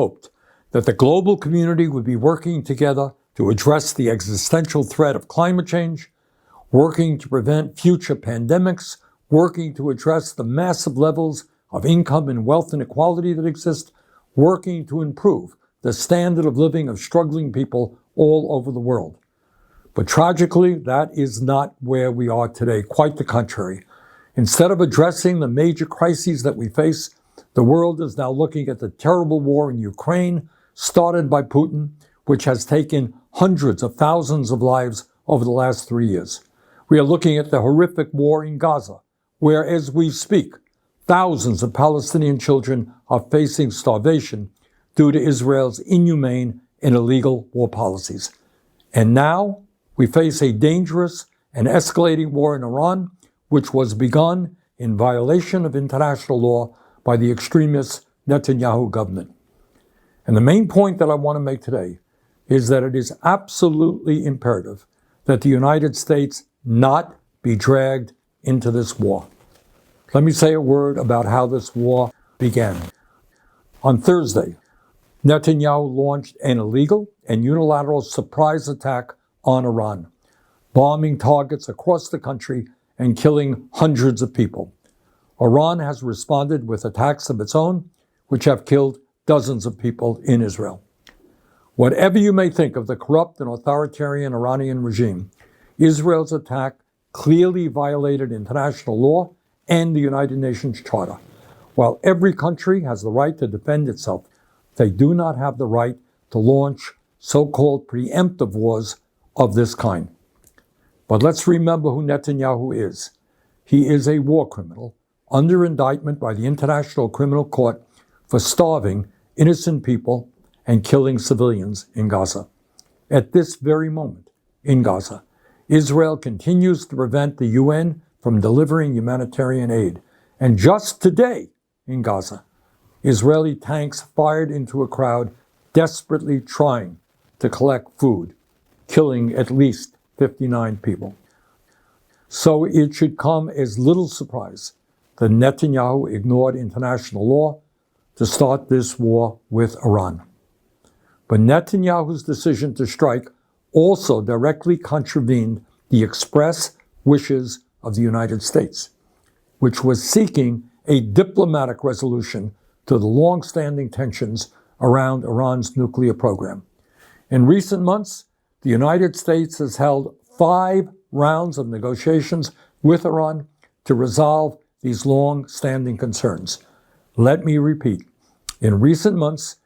hoped that the global community would be working together to address the existential threat of climate change, working to prevent future pandemics, working to address the massive levels of income and wealth inequality that exist, working to improve the standard of living of struggling people all over the world. But tragically, that is not where we are today. Quite the contrary. Instead of addressing the major crises that we face, the world is now looking at the terrible war in Ukraine, started by Putin, which has taken hundreds of thousands of lives over the last 3 years. We are looking at the horrific war in Gaza, where, as we speak, thousands of Palestinian children are facing starvation due to Israel's inhumane and illegal war policies. And now we face a dangerous and escalating war in Iran, which was begun in violation of international law by the extremist Netanyahu government. And the main point that I want to make today is that it is absolutely imperative that the United States not be dragged into this war. Let me say a word about how this war began. On Thursday, Netanyahu launched an illegal and unilateral surprise attack on Iran, bombing targets across the country and killing hundreds of people. Iran has responded with attacks of its own, which have killed dozens of people in Israel. Whatever you may think of the corrupt and authoritarian Iranian regime, Israel's attack clearly violated international law and the United Nations Charter. While every country has the right to defend itself, they do not have the right to launch so-called preemptive wars of this kind. But let's remember who Netanyahu is. He is a war criminal under indictment by the International Criminal Court for starving innocent people and killing civilians in Gaza. At this very moment, in Gaza, Israel continues to prevent the UN from delivering humanitarian aid. And just today, in Gaza, Israeli tanks fired into a crowd desperately trying to collect food, killing at least 59 people. So it should come as little surprise that Netanyahu ignored international law to start this war with Iran. But Netanyahu's decision to strike also directly contravened the express wishes of the United States, which was seeking a diplomatic resolution to the long-standing tensions around Iran's nuclear program. In recent months, the United States has held 5 rounds of negotiations with Iran to resolve these long-standing concerns. Let me repeat. In recent months,